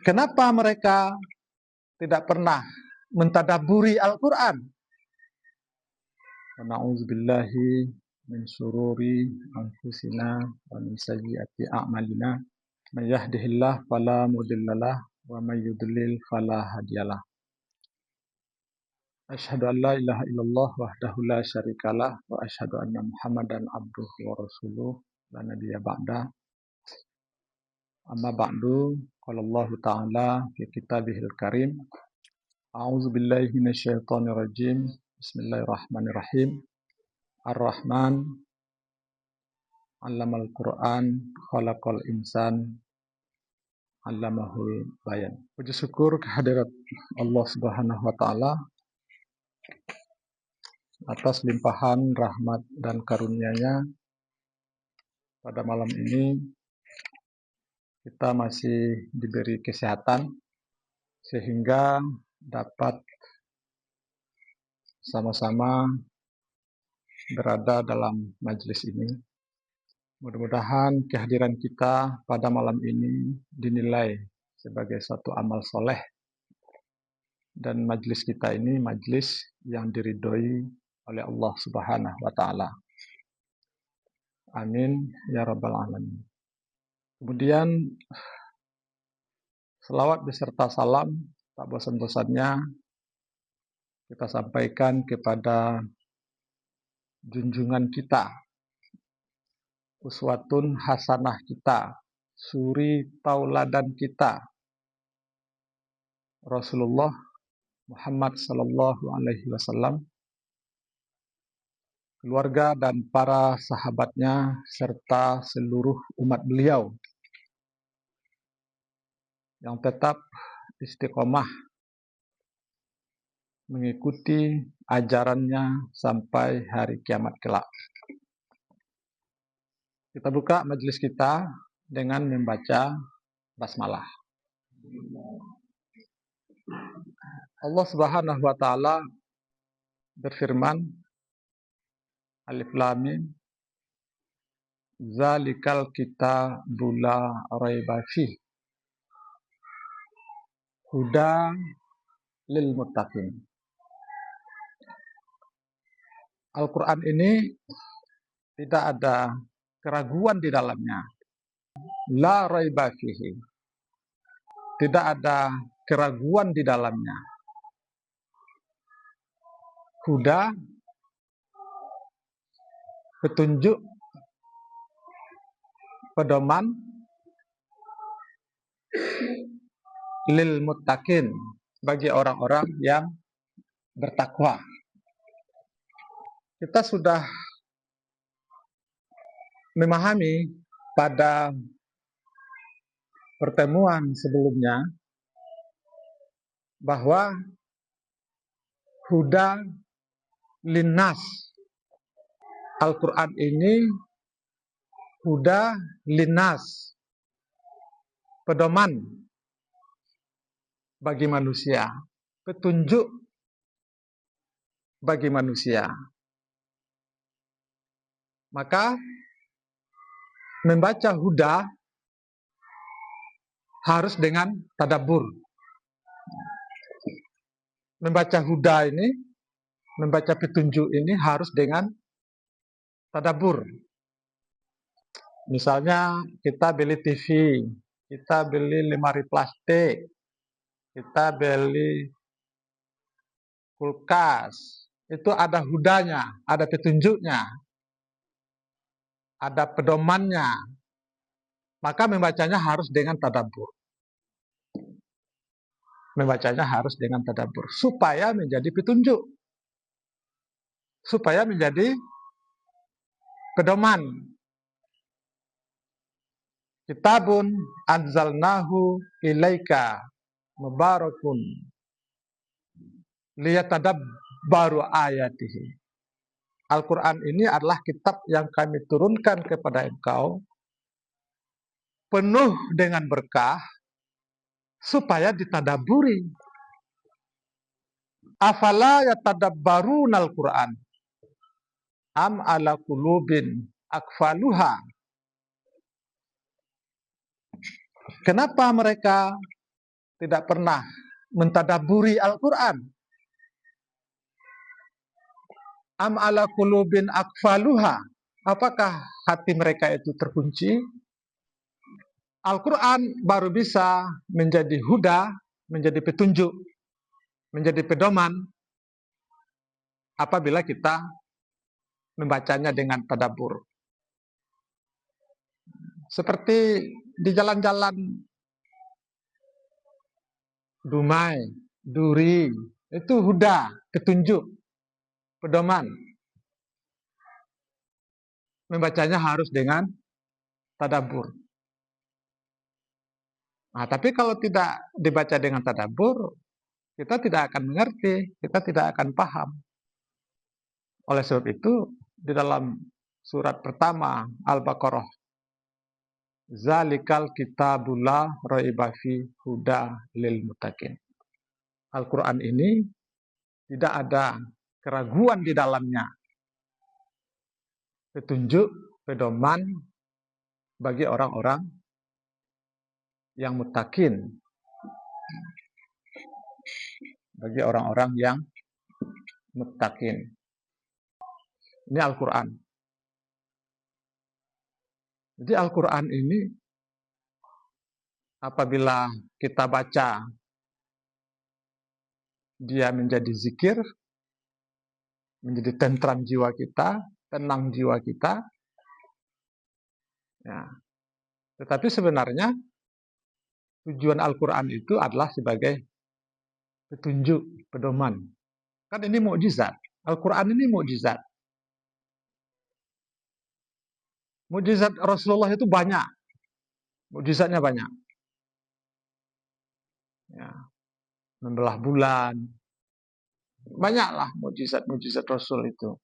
Kenapa mereka tidak pernah mentadaburi Al-Quran? Wa na'udzubillahi min syururi anfusina wa min sayyiati a'malina. May yahdihillahu fala mudhillalah wa may yudlil fala hadiyalah. Asyhadu an la ilaha illallah wahdahu la syarikalah wa asyhadu anna Muhammadan abduhu wa rasuluh la nabiyya ba'da. Amma ba'du, qala Allah ta'ala fi kitabihil karim. A'udzu billahi minasyaitonir rajim. Bismillahirrahmanirrahim. Ar-Rahman 'allamal Qur'an, khalaqal insan, 'allamahul bayan. Puji syukur kehadirat Allah Subhanahu wa taala atas limpahan rahmat dan karunia-Nya. Pada malam ini kita masih diberi kesehatan sehingga dapat sama-sama berada dalam majelis ini. Mudah-mudahan kehadiran kita pada malam ini dinilai sebagai satu amal soleh dan majelis kita ini majelis yang diridhoi oleh Allah Subhanahu wa taala. Amin ya rabbal alamin. Kemudian selawat beserta salam tak bosan-bosannya kita sampaikan kepada junjungan kita, uswatun hasanah kita, suri tauladan kita, Rasulullah Muhammad sallallahu alaihi wasallam, keluarga dan para sahabatnya serta seluruh umat beliau yang tetap istiqomah mengikuti ajarannya sampai hari kiamat kelak. Kita buka majelis kita dengan membaca basmalah. Allah Subhanahu wa taala berfirman, Alif Lam Mim, Zalikal kitabu la raiba fihi, huda lil muttaqin. Al-Quran ini tidak ada keraguan di dalamnya. La raiba fihi. Tidak ada keraguan di dalamnya. Huda, petunjuk, pedoman, lil muttaqin, bagi orang-orang yang bertakwa. Kita sudah memahami pada pertemuan sebelumnya bahwa huda linnas, Al-Quran ini huda linnas, pedoman bagi manusia, petunjuk bagi manusia. Maka membaca huda harus dengan tadabbur. Membaca huda ini, membaca petunjuk ini harus dengan tadabbur. Misalnya kita beli TV, kita beli lemari plastik, kita beli kulkas, itu ada hudanya, ada petunjuknya, ada pedomannya. Maka membacanya harus dengan tadabbur. Membacanya harus dengan tadabbur supaya menjadi petunjuk, supaya menjadi pedoman. Kitabun anzalnahu ilaika mubarakun liyatadabbaru ayatihi. Al-Quran ini adalah kitab yang kami turunkan kepada engkau, penuh dengan berkah, supaya ditadaburi. Afala yatadabbarunal Quran am ala qulubin akfaluha. Kenapa mereka tidak pernah mentadaburi Al-Quran. Am ala qulubin akfaluha, apakah hati mereka itu terkunci? Al-Quran baru bisa menjadi huda, menjadi petunjuk, menjadi pedoman apabila kita membacanya dengan tadabbur. Seperti di jalan-jalan Dumai, Duri, itu huda, petunjuk, pedoman. Membacanya harus dengan tadabbur. Nah, tapi kalau tidak dibaca dengan tadabbur, kita tidak akan mengerti, kita tidak akan paham. Oleh sebab itu, di dalam surat pertama Al-Baqarah, Zalikal kitabula raiba fi huda lil muttaqin. Al-Quran ini tidak ada keraguan di dalamnya. Petunjuk, pedoman bagi orang-orang yang muttaqin. Bagi orang-orang yang muttaqin. Ini Al-Quran. Jadi Al-Quran ini apabila kita baca, dia menjadi zikir, menjadi tentram jiwa kita, tenang jiwa kita. Ya. Tetapi sebenarnya tujuan Al-Quran itu adalah sebagai petunjuk, pedoman. Kan ini mukjizat. Al-Quran ini mukjizat. Mukjizat Rasulullah itu banyak. Mukjizatnya banyak. Ya. Membelah bulan. Banyaklah mukjizat-mukjizat Rasul itu.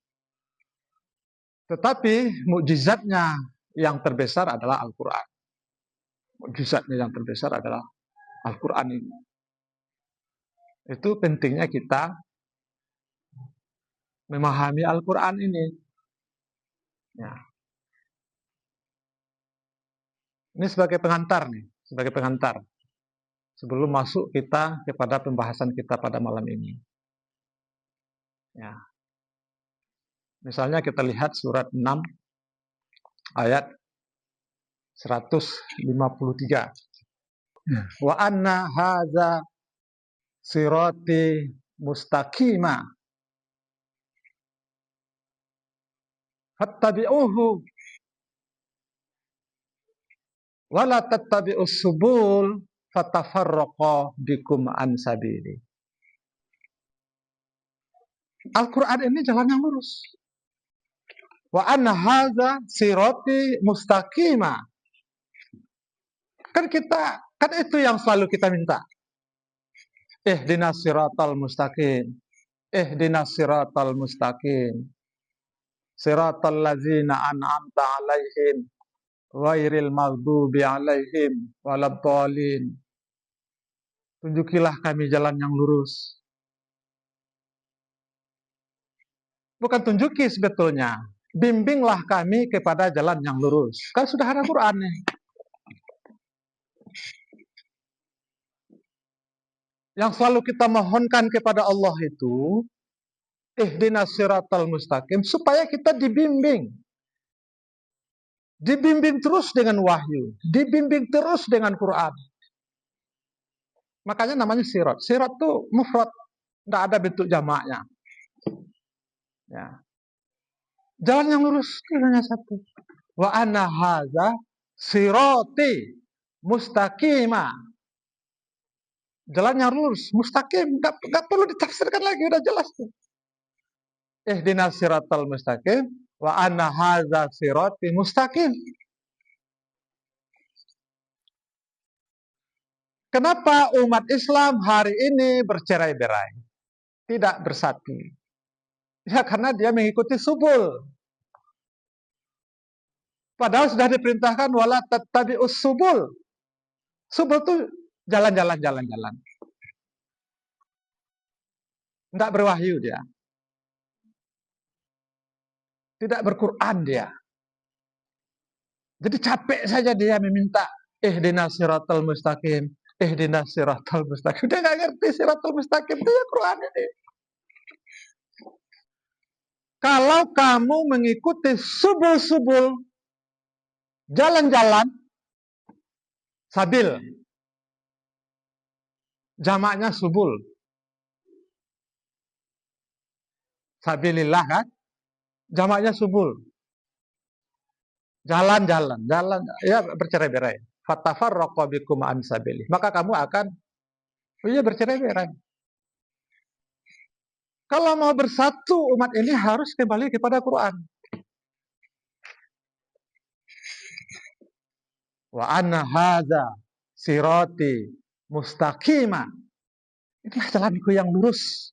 Tetapi mukjizatnya yang terbesar adalah Al-Quran. Mukjizatnya yang terbesar adalah Al-Quran ini. Itu pentingnya kita memahami Al-Quran ini. Ya. Ini sebagai pengantar nih, sebagai pengantar. Sebelum masuk kita kepada pembahasan kita pada malam ini. Ya. Misalnya kita lihat surat 6 ayat 153. Wa anna hadza sirati mustaqima fattabi'uhu wa la tattabi'us subul fatafarraqa bikum an sabili. Al-Quran ini jalan yang lurus. Wa anna hadza sirati mustaqima. Kan itu yang selalu kita minta. Ihdinas siratal mustaqim. Ihdinas siratal mustaqim. Siratal ladzina an'amta 'alaihim ghairil maghdubi 'alaihim waladdallin. Tunjukilah kami jalan yang lurus. Bukan tunjuki sebetulnya. Bimbinglah kami kepada jalan yang lurus. Kan sudah ada Quran nih. Yang selalu kita mohonkan kepada Allah itu, ihdinas siratal mustaqim, supaya kita dibimbing. Dibimbing terus dengan wahyu. Dibimbing terus dengan Quran. Makanya namanya sirat. Sirat itu mufrad. Tidak ada bentuk jamaknya. Ya. Jalan yang lurus hanya satu. Wa anna hadza sirati mustaqima. Jalan yang lurus, mustaqim, enggak perlu ditafsirkan lagi, udah jelas tuh. Ihdinas siratal mustaqim wa anna hadza sirati mustaqim. Kenapa umat Islam hari ini bercerai-berai? Tidak bersatu. Ya karena dia mengikuti subul. Padahal sudah diperintahkan wala tattabi'us subul. Subul itu jalan-jalan. Enggak berwahyu dia. Tidak berquran dia. Jadi capek saja dia meminta ihdinas siratal mustaqim ihdinas siratal mustaqim. Dia nggak ngerti siratal mustaqim itu ya Quran ini. Kalau kamu mengikuti subul-subul, jalan-jalan, sabil, jamaknya subul, sabilillah kan, jamaknya subul, jalan-jalan, jalan, ya bercerai-berai. Fatafarraqa bikum an sabilih. Maka kamu akan bercerai-berai. Kalau mau bersatu umat ini harus kembali kepada Quran. Wa anna hadza sirati mustaqima. Itulah jalanku yang lurus.